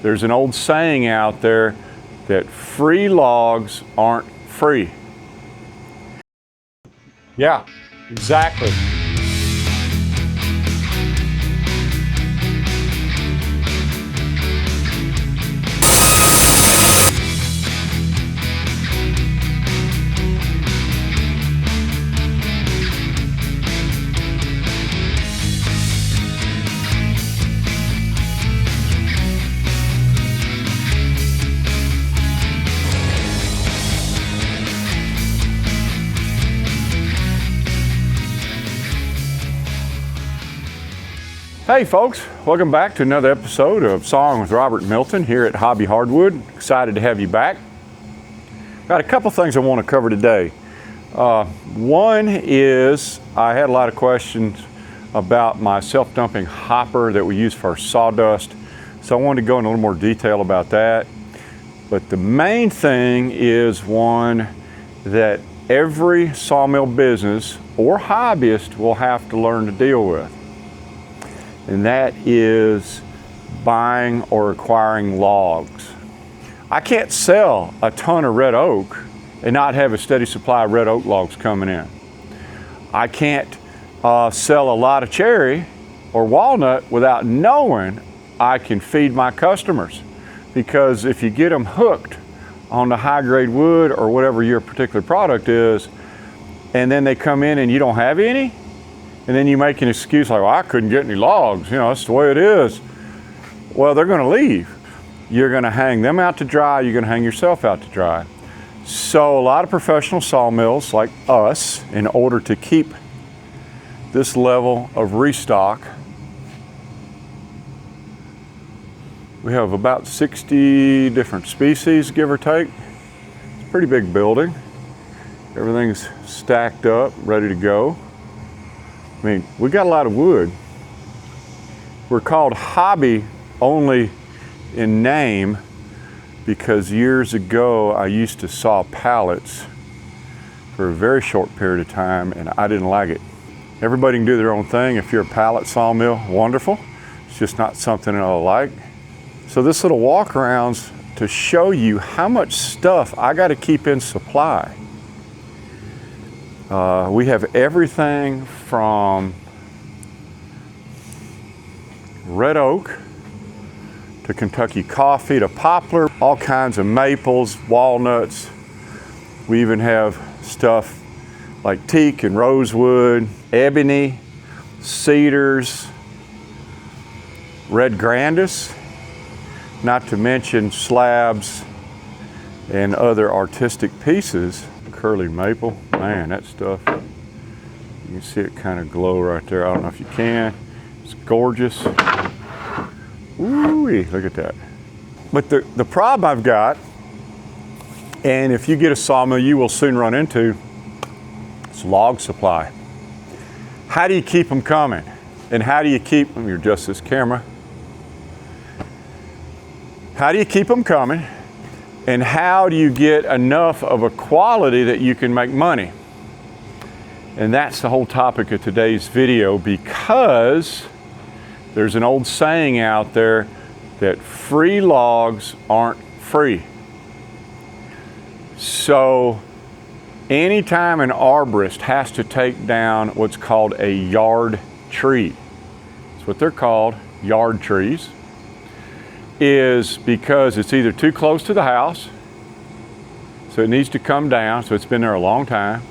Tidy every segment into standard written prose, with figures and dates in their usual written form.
There's an old saying out there that free logs aren't free. Yeah, exactly. Hey folks, welcome back to another episode of Sawing with Robert Milton here at Hobby Hardwood. Excited to have you back. Got a couple things I want to cover today. One is I had a lot of questions about my self-dumping hopper that we use for our sawdust, so I wanted to go in a little more detail about that. But the main thing is one that every sawmill business or hobbyist will have to learn to deal with. And that is buying or acquiring logs. I can't sell a ton of red oak and not have a steady supply of red oak logs coming in. I can't sell a lot of cherry or walnut without knowing I can feed my customers. Because if you get them hooked on the high grade wood or whatever your particular product is, and then they come in and you don't have any, and then you make an excuse like, well, I couldn't get any logs, you know, that's the way it is. Well, they're gonna leave. You're gonna hang them out to dry, you're gonna hang yourself out to dry. So a lot of professional sawmills like us, in order to keep this level of restock, we have about 60 different species, give or take. It's a pretty big building. Everything's stacked up, ready to go. I mean, we got a lot of wood. We're called hobby only in name because years ago I used to saw pallets for a very short period of time and I didn't like it. Everybody can do their own thing. If you're a pallet sawmill, wonderful. It's just not something I like. So this little walk around's to show you how much stuff I got to keep in supply. We have everything from red oak to Kentucky coffee to poplar, all kinds of maples, walnuts. We even have stuff like teak and rosewood, ebony, cedars, red grandis, not to mention slabs and other artistic pieces. Curly maple, man, that stuff, you can see it kind of glow right there. I don't know if you can. It's gorgeous. Ooh-wee, look at that. But the problem I've got, and if you get a sawmill you will soon run into, is log supply. How do you keep them coming? And how do you keep them, you're just this camera. How do you keep them coming? And how do you get enough of a quality that you can make money? And that's the whole topic of today's video, because there's an old saying out there that free logs aren't free. So anytime an arborist has to take down what's called a yard tree, that's what they're called, yard trees, is because it's either too close to the house, so it needs to come down, so it's been there a long time.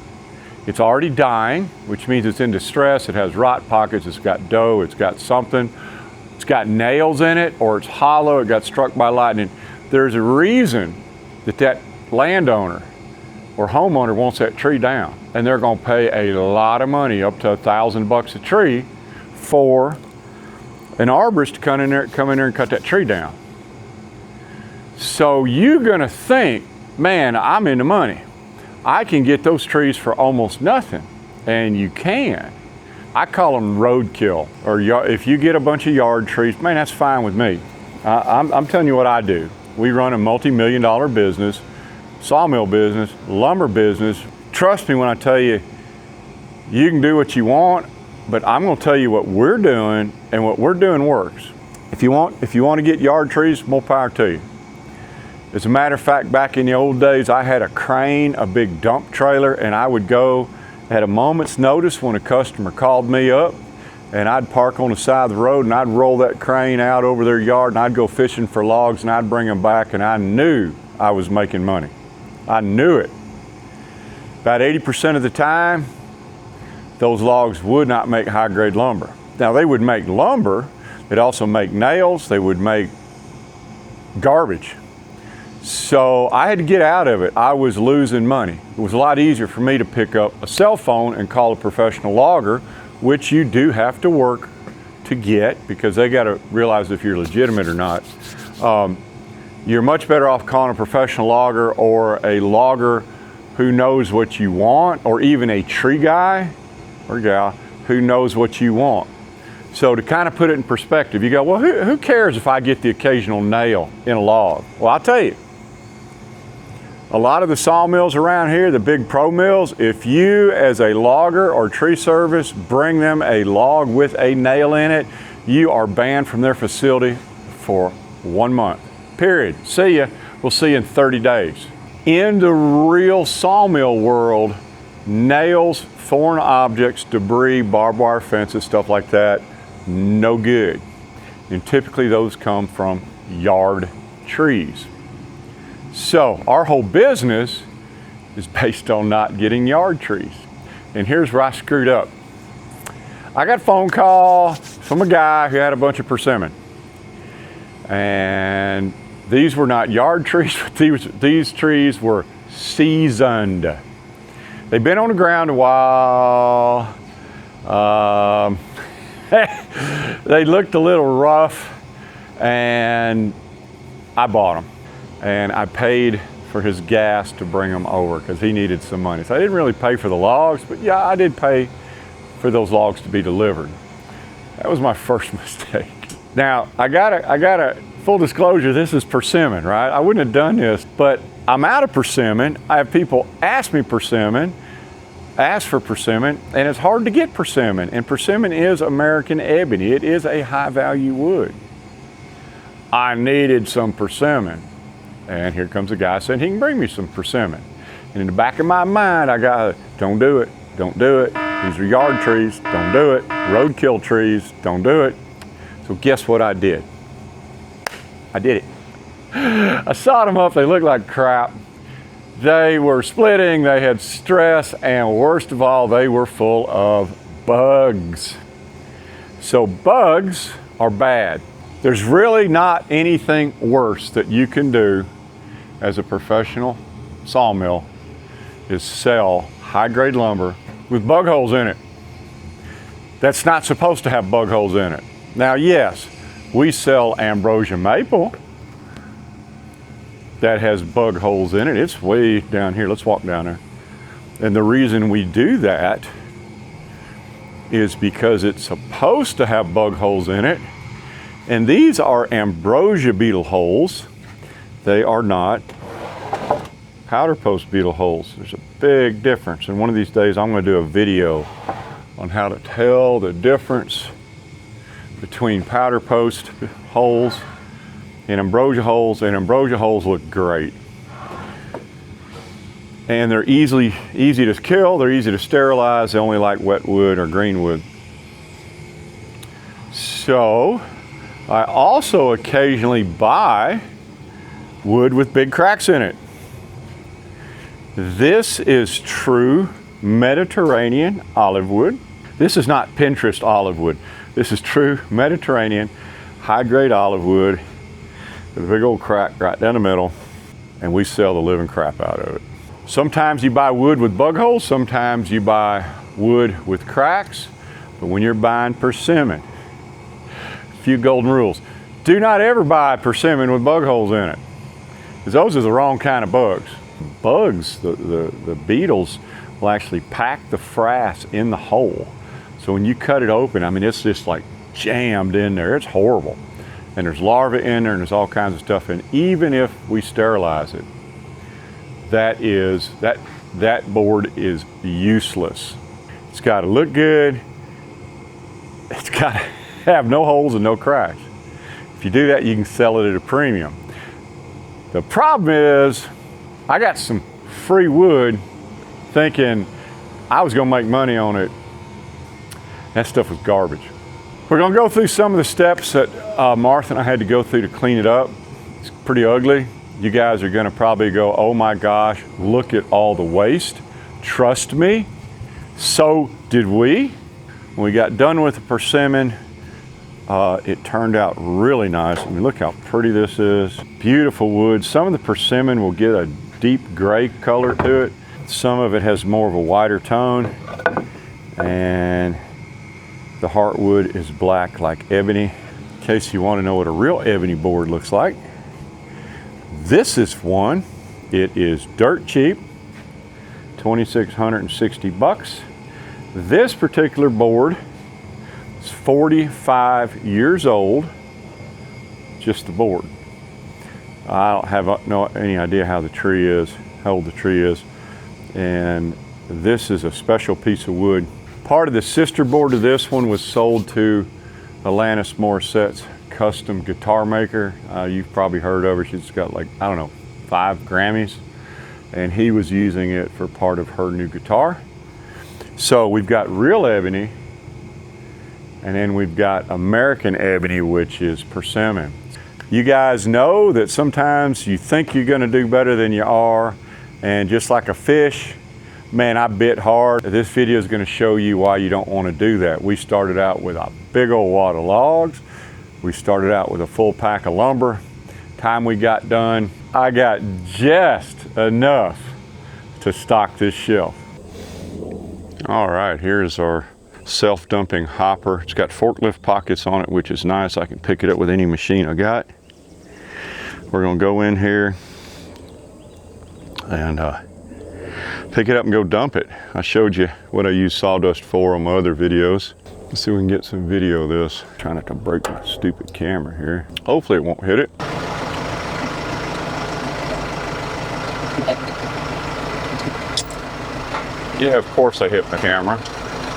It's already dying, which means it's in distress, it has rot pockets, it's got dough, it's got something, it's got nails in it, or it's hollow, it got struck by lightning. There's a reason that that landowner or homeowner wants that tree down, and they're gonna pay a lot of money, up to $1,000 a tree, for an arborist to come in there and cut that tree down. So you're gonna think, man, I'm in the money. I can get those trees for almost nothing, and you can. I call them roadkill, or if you get a bunch of yard trees, man, that's fine with me. I'm telling you what I do. We run a multi-million-dollar business, sawmill business, lumber business. Trust me when I tell you, you can do what you want, but I'm gonna tell you what we're doing, and what we're doing works. If you want to get yard trees, more power to you. As a matter of fact, back in the old days, I had a crane, a big dump trailer, and I would go at a moment's notice when a customer called me up, and I'd park on the side of the road and I'd roll that crane out over their yard and I'd go fishing for logs and I'd bring them back, and I knew I was making money. I knew it. About 80% of the time, those logs would not make high-grade lumber. Now, they would make lumber, they'd also make nails, they would make garbage. So I had to get out of it. I was losing money. It was a lot easier for me to pick up a cell phone and call a professional logger, which you do have to work to get, because they got to realize if you're legitimate or not. You're much better off calling a professional logger or a logger who knows what you want, or even a tree guy or gal who knows what you want. So to kind of put it in perspective, you go, well, who cares if I get the occasional nail in a log? Well, I'll tell you, a lot of the sawmills around here, the big pro mills, if you as a logger or tree service bring them a log with a nail in it, you are banned from their facility for 1 month. Period. See ya. We'll see you in 30 days. In the real sawmill world, nails, foreign objects, debris, barbed wire fences, stuff like that, no good. And typically those come from yard trees. So our whole business is based on not getting yard trees. And here's where I screwed up. I got a phone call from a guy who had a bunch of persimmon. And these were not yard trees, but these trees were seasoned. They've been on the ground a while. They looked a little rough, and I bought them. And I paid for his gas to bring them over because he needed some money. So I didn't really pay for the logs, but yeah, I did pay for those logs to be delivered. That was my first mistake. Now, I got a full disclosure, this is persimmon, right? I wouldn't have done this, but I'm out of persimmon. I have people ask for persimmon, and it's hard to get persimmon. And persimmon is American ebony. It is a high value wood. I needed some persimmon. And here comes a guy saying he can bring me some persimmon. And in the back of my mind, I got, don't do it, don't do it. These are yard trees, don't do it. Roadkill trees, don't do it. So guess what I did? I did it. I sawed them up, they looked like crap. They were splitting, they had stress, and worst of all, they were full of bugs. So bugs are bad. There's really not anything worse that you can do as a professional sawmill is sell high-grade lumber with bug holes in it. That's not supposed to have bug holes in it. Now, yes, we sell ambrosia maple that has bug holes in it. It's way down here. Let's walk down there. And the reason we do that is because it's supposed to have bug holes in it. And these are ambrosia beetle holes. They are not powder post beetle holes. There's a big difference. And one of these days I'm going to do a video on how to tell the difference between powder post holes and ambrosia holes. And ambrosia holes look great. And they're easy to kill. They're easy to sterilize. They only like wet wood or green wood. So I also occasionally buy wood with big cracks in it. This is true Mediterranean olive wood. This is not Pinterest olive wood. This is true Mediterranean high-grade olive wood with a big old crack right down the middle, and we sell the living crap out of it. Sometimes you buy wood with bug holes, sometimes you buy wood with cracks, but when you're buying persimmon, few golden rules. Do not ever buy persimmon with bug holes in it, because those are the wrong kind of bugs. Bugs, the beetles will actually pack the frass in the hole. So when you cut it open, I mean, it's just like jammed in there. It's horrible. And there's larvae in there and there's all kinds of stuff. And even if we sterilize it, that board is useless. It's got to look good. It's got to have no holes and no cracks. If you do that, you can sell it at a premium. The problem is, I got some free wood thinking I was gonna make money on it. That stuff was garbage. We're gonna go through some of the steps that Martha and I had to go through to clean it up. It's pretty ugly. You guys are gonna probably go, oh my gosh, look at all the waste. Trust me, so did we. When we got done with the persimmon, it turned out really nice. I mean, look how pretty this is. Beautiful wood. Some of the persimmon will get a deep gray color to it. Some of it has more of a whiter tone. And the Hardwood is black like ebony. In case you want to know what a real ebony board looks like, this is one. It is dirt cheap, $2,660. This particular board is 45 years old, just the board. I don't have any idea how old the tree is. And this is a special piece of wood. Part of the sister board to this one was sold to Alanis Morissette's custom guitar maker. You've probably heard of her. She's got like, I don't know, 5 Grammys. And he was using it for part of her new guitar. So we've got real ebony, and then we've got American ebony, which is persimmon. You guys know that sometimes you think you're gonna do better than you are, and just like a fish, man, I bit hard. This video is gonna show you why you don't wanna do that. We started out with a big old wad of logs. We started out with a full pack of lumber. Time we got done, I got just enough to stock this shelf. All right, here's our self-dumping hopper. It's got forklift pockets on it, which is nice. I can pick it up with any machine I got. We're gonna go in here and pick it up and go dump it. I showed you what I use sawdust for on my other videos. Let's see if we can get some video of this. Trying not to break my stupid camera here. Hopefully it won't hit it. Yeah, of course I hit my camera.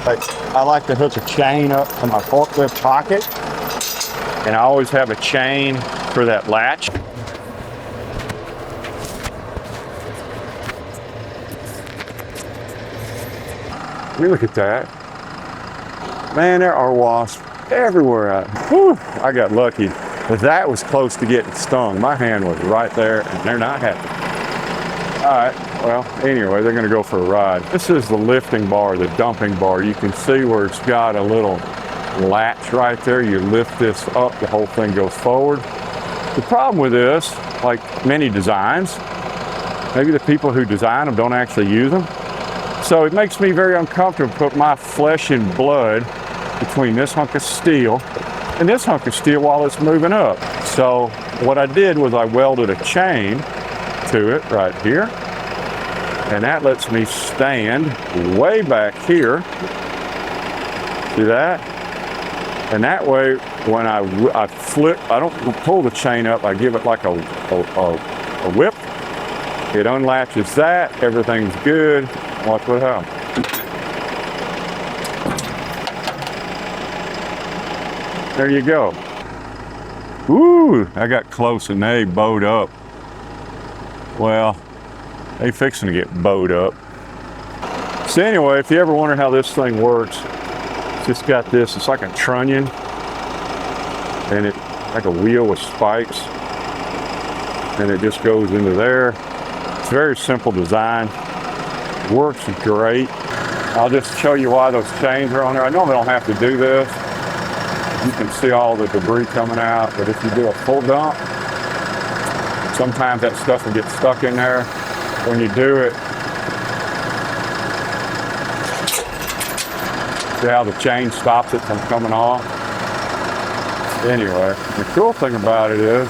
I like to hook a chain up to my forklift pocket, and I always have a chain for that latch. I mean, look at that. Man, there are wasps everywhere. Whew, I got lucky, but that was close to getting stung. My hand was right there, and they're not happy. All right, well, anyway, they're gonna go for a ride. This is the lifting bar, the dumping bar. You can see where it's got a little latch right there. You lift this up, the whole thing goes forward. The problem with this, like many designs, maybe the people who design them don't actually use them. So it makes me very uncomfortable to put my flesh and blood between this hunk of steel and this hunk of steel while it's moving up. So what I did was I welded a chain to it right here, and that lets me stand way back here. See that? And that way, when I flip, I don't pull the chain up, I give it like a whip. It unlatches that, everything's good. Watch what happens. There you go. Ooh, I got close and they bowed up. Well, they fixing to get bowed up. So anyway, if you ever wonder how this thing works, it's just got this, it's like a trunnion, and it's like a wheel with spikes, and it just goes into there. It's a very simple design. Works great. I'll just show you why those chains are on there. I normally don't have to do this. You can see all the debris coming out, but if you do a full dump, sometimes that stuff will get stuck in there. When you do it, see how the chain stops it from coming off? Anyway, the cool thing about it is,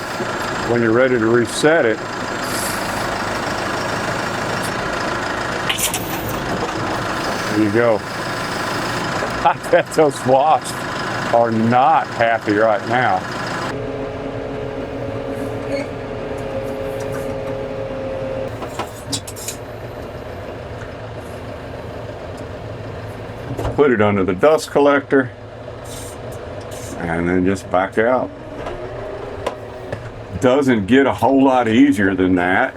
when you're ready to reset it, there you go. I bet those wasps are not happy right now. Put it under the dust collector and then just back out. doesn't get a whole lot easier than that.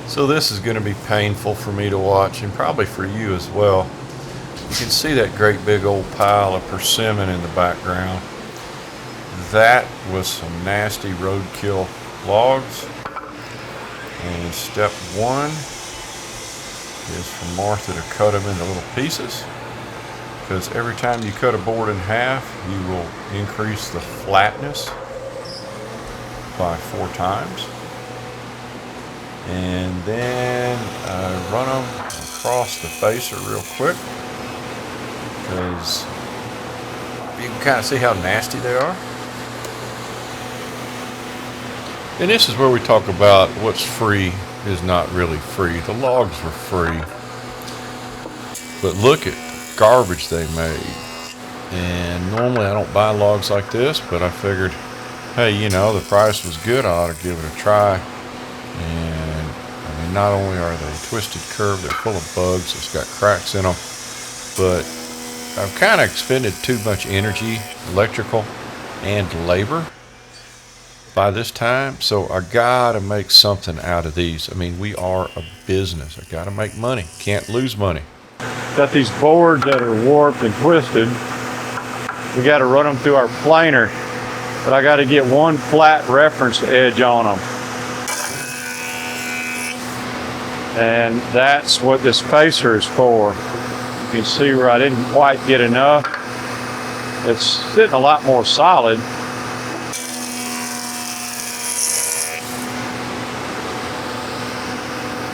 So this is going to be painful for me to watch, and probably for you as well. You can see that great big old pile of persimmon in the background. That was some nasty roadkill logs. And step one is for Martha to cut them into little pieces, because every time you cut a board in half, you will increase the flatness by 4 times. And then run them across the facer real quick, because you can kind of see how nasty they are. And this is where we talk about what's free is not really free. The logs were free, but look at the garbage they made. And normally I don't buy logs like this, but I figured, hey, you know, the price was good, I ought to give it a try. And I mean, not only are they twisted curved, they're full of bugs, it's got cracks in them, but I've kind of expended too much energy, electrical and labor by this time, so I gotta make something out of these. I mean, we are a business. I gotta make money. Can't lose money. Got these boards that are warped and twisted. We gotta run them through our planer, but I gotta get one flat reference edge on them. And that's what this facer is for. You can see where I didn't quite get enough. It's sitting a lot more solid.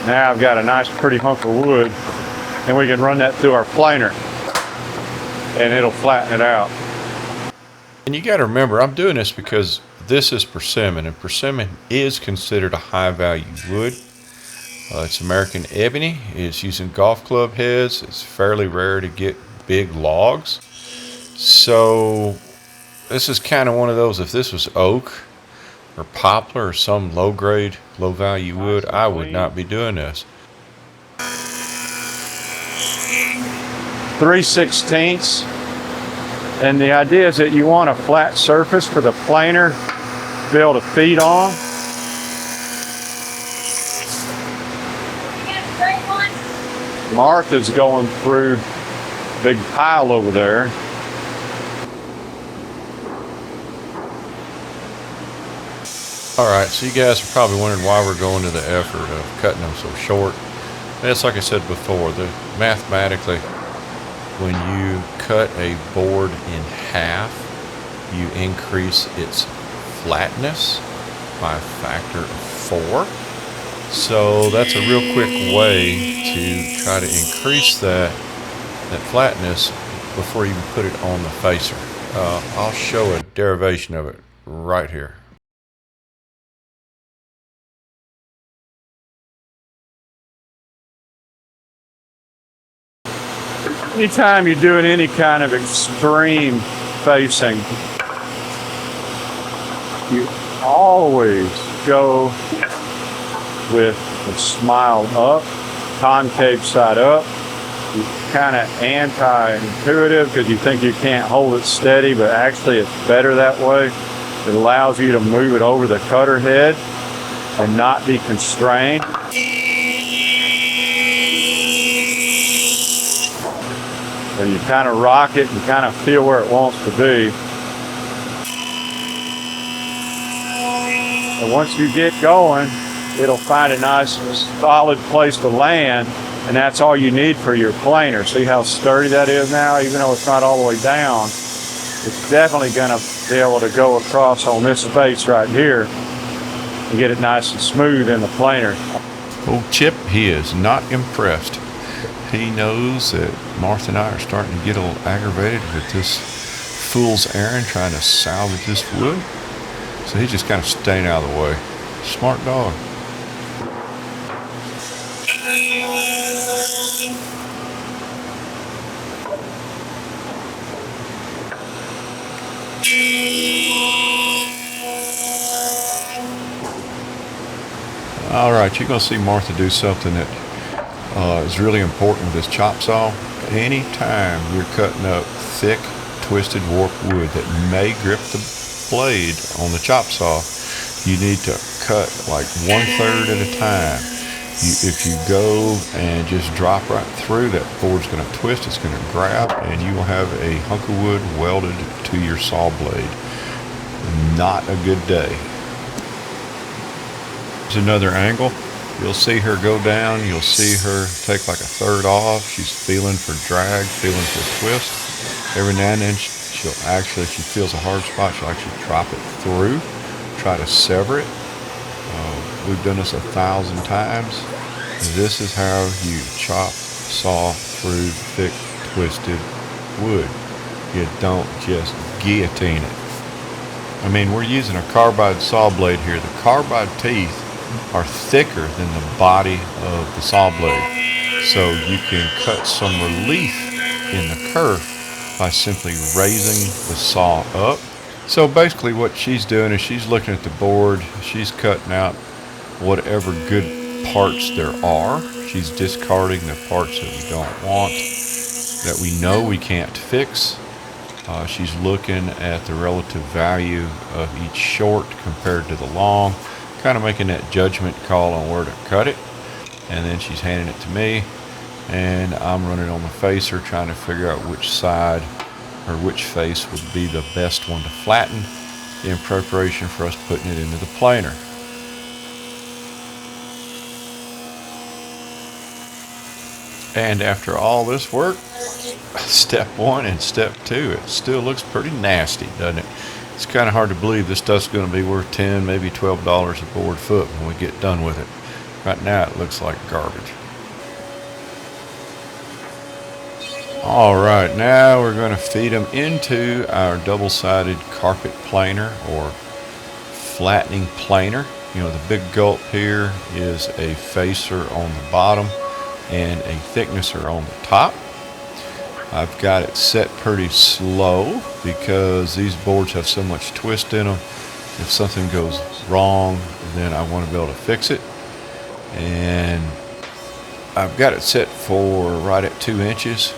Now I've got a nice pretty hunk of wood, and we can run that through our planer and it'll flatten it out. And you got to remember, I'm doing this because this is persimmon, and persimmon is considered a high value wood. It's American ebony. It's using golf club heads. It's fairly rare to get big logs. So this is kind of one of those, if this was oak or poplar or some low grade, low value wood, I would not be doing this. 3/16. And the idea is that you want a flat surface for the planer to be able to feed on. Martha's going through a big pile over there. Alright, so you guys are probably wondering why we're going to the effort of cutting them so short. That's like I said before, mathematically, when you cut a board in half, you increase its flatness by a factor of 4. So that's a real quick way to try to increase that flatness before you put it on the facer. I'll show a derivation of it right here. Anytime you're doing any kind of extreme facing, you always go with the smile up, concave side up. It's kind of anti-intuitive because you think you can't hold it steady, but actually it's better that way. It allows you to move it over the cutter head and not be constrained. And you kind of rock it and kind of feel where it wants to be. And once you get going, it'll find a nice solid place to land, and that's all you need for your planer. See how sturdy that is now? Even though it's not all the way down, it's definitely going to be able to go across on this face right here and get it nice and smooth in the planer. Old Chip, he is not impressed. He knows that Martha and I are starting to get a little aggravated with this fool's errand trying to salvage this wood. So he's just kind of staying out of the way. Smart dog. All right, you're going to see Martha do something that is really important with this chop saw. Anytime you're cutting up thick, twisted, warped wood that may grip the blade on the chop saw, You need to cut like 1/3 at a time. If you go and just drop right through, that board's going to twist, it's going to grab, and you will have a hunk of wood welded to your saw blade. Not a good day. Here's another angle. You'll see her go down. You'll see her take like 1/3 off. She's feeling for drag, feeling for twist. Every now and then she'll actually, if she feels a hard spot, she'll actually drop it through, try to sever it. We've done this 1,000 times. This is how you chop, saw through thick, twisted wood. You don't just guillotine it. I mean, we're using a carbide saw blade here. The carbide teeth are thicker than the body of the saw blade. So you can cut some relief in the kerf by simply raising the saw up. So basically what she's doing is she's looking at the board, she's cutting out whatever good parts there are. She's discarding the parts that we don't want, that we know we can't fix. She's looking at the relative value of each short compared to the long, kind of making that judgment call on where to cut it. And then she's handing it to me, and I'm running on the facer trying to figure out which side or which face would be the best one to flatten in preparation for us putting it into the planer. And after all this work, step 1 and step 2, it still looks pretty nasty, doesn't it? It's kind of hard to believe this stuff's going to be worth $10, maybe $12 a board foot when we get done with it. Right now it looks like garbage. All right, now we're going to feed them into our double-sided carpet planer or flattening planer. You know, the big gulp here is a facer on the bottom and a thicknesser on the top. I've got it set pretty slow because these boards have so much twist in them. If something goes wrong, then I want to be able to fix it. And I've got it set for right at 2 inches.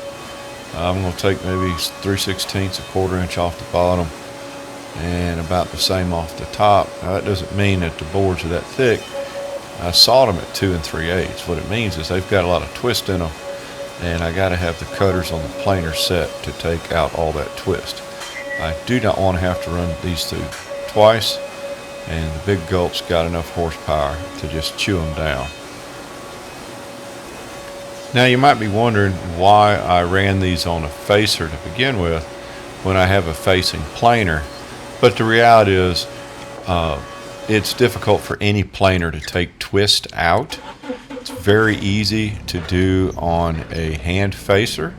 I'm going to take maybe 3/16, a 1/4 inch off the bottom and about the same off the top. Now that doesn't mean that the boards are that thick. I sawed them at 2 3/8. What it means is they've got a lot of twist in them, and I got to have the cutters on the planer set to take out all that twist. I do not want to have to run these through twice, and the big gulp's got enough horsepower to just chew them down. Now you might be wondering why I ran these on a facer to begin with when I have a facing planer, but the reality is it's difficult for any planer to take twist out. It's very easy to do on a hand facer.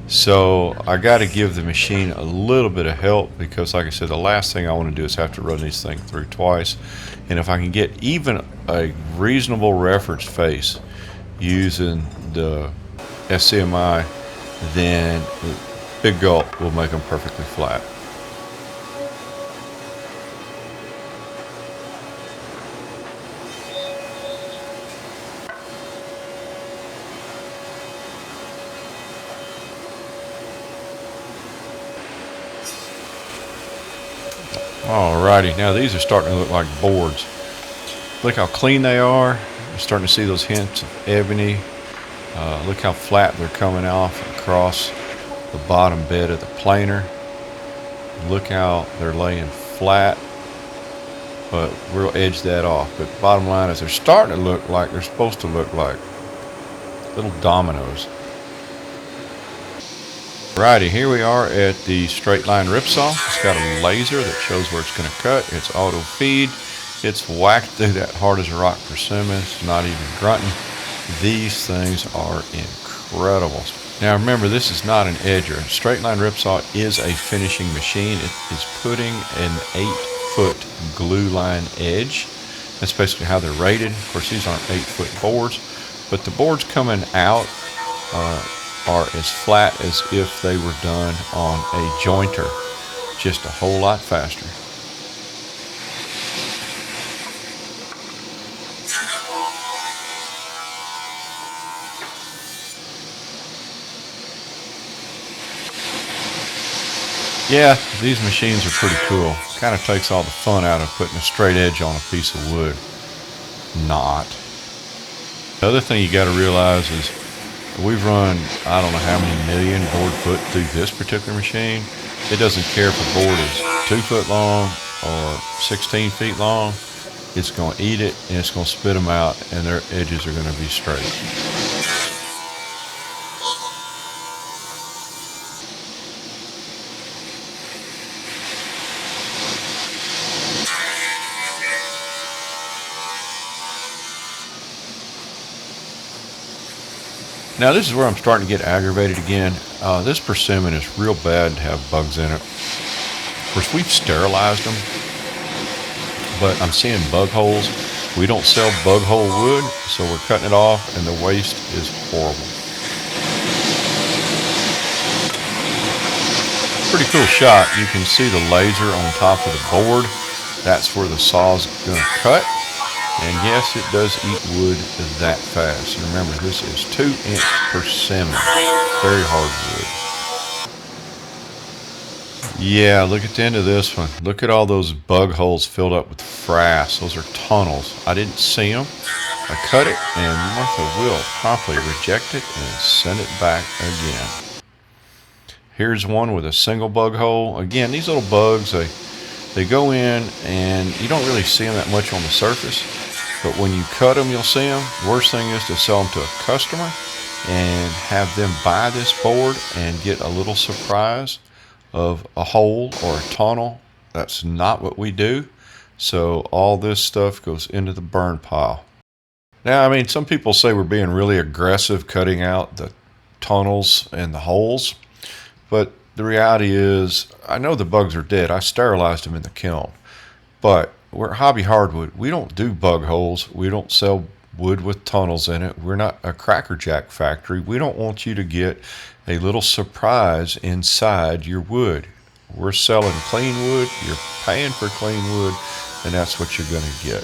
So I got to give the machine a little bit of help because, like I said, the last thing I want to do is have to run these things through twice. And if I can get even a reasonable reference face using the SCMI, then the big gulp will make them perfectly flat. Alrighty, now these are starting to look like boards. Look how clean they are. You're starting to see those hints of ebony. Look how flat they're coming off across the bottom bed of the planer. Look how they're laying flat, but we'll edge that off. But the bottom line is they're starting to look like they're supposed to look like little dominoes. Righty, here we are at the straight line ripsaw. It's got a laser that shows where it's going to cut. It's auto feed. It's whacked through that hard as a rock persimmon. It's not even grunting. These things are incredible. Now remember, this is not an edger. A straight line ripsaw is a finishing machine. It is putting an 8-foot glue line edge. That's basically how they're rated. Of course, these aren't 8-foot boards, but the boards coming out are as flat as if they were done on a jointer, just a whole lot faster. Yeah, these machines are pretty cool. Kind of takes all the fun out of putting a straight edge on a piece of wood. Not. The other thing you got to realize is we've run, I don't know how many million board foot through this particular machine. It doesn't care if a board is 2 foot long or 16 feet long. It's going to eat it and it's going to spit them out, and their edges are going to be straight. Now this is where I'm starting to get aggravated again. This persimmon is real bad to have bugs in it. Of course, we've sterilized them, but I'm seeing bug holes. We don't sell bug hole wood, so we're cutting it off, and the waste is horrible. Pretty cool shot. You can see the laser on top of the board. That's where the saw's going to cut. And yes, it does eat wood that fast. And remember, this is 2-inch persimmon. Very hard wood. Yeah, look at the end of this one. Look at all those bug holes filled up with frass. Those are tunnels. I didn't see them. I cut it, and Martha will promptly reject it and send it back again. Here's one with a single bug hole. Again, these little bugs, they go in, and you don't really see them that much on the surface. But when you cut them, you'll see them. Worst thing is to sell them to a customer and have them buy this board and get a little surprise of a hole or a tunnel. That's not what we do. So all this stuff goes into the burn pile. Now, I mean, some people say we're being really aggressive cutting out the tunnels and the holes. But the reality is, I know the bugs are dead. I sterilized them in the kiln. But we're at Hobby Hardwood. We don't do bug holes. We don't sell wood with tunnels in it. We're not a Cracker Jack factory. We don't want you to get a little surprise inside your wood. We're selling clean wood. You're paying for clean wood, and that's what you're going to get.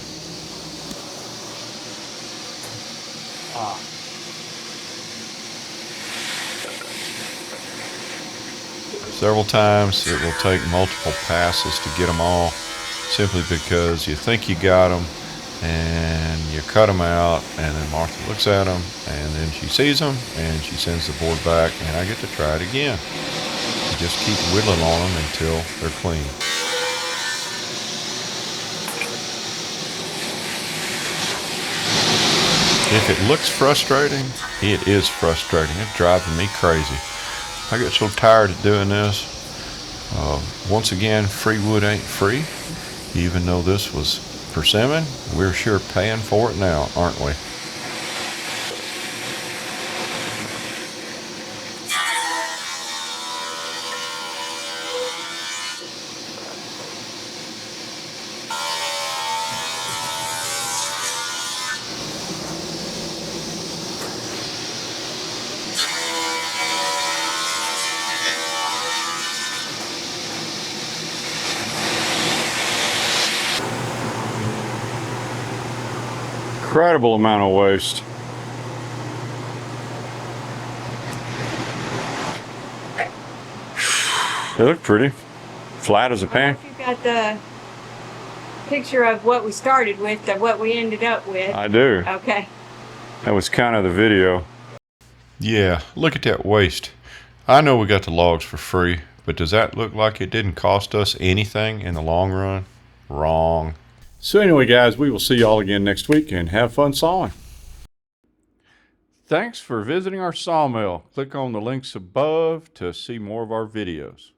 Several times. It will take multiple passes to get them all, simply because you think you got them and you cut them out, and then Martha looks at them and then she sees them and she sends the board back, and I get to try it again. You just keep whittling on them until they're clean. If it looks frustrating, it is frustrating. It's driving me crazy. I get so tired of doing this. Once again, free wood ain't free. Even though this was persimmon, we're sure paying for it now, aren't we? Incredible amount of waste. They look pretty. Flat as a pan. If you've got the picture of what we started with to what we ended up with. I do. Okay. That was kind of the video. Yeah, look at that waste. I know we got the logs for free, but does that look like it didn't cost us anything in the long run? Wrong. So anyway, guys, we will see y'all again next week, and have fun sawing. Thanks for visiting our sawmill. Click on the links above to see more of our videos.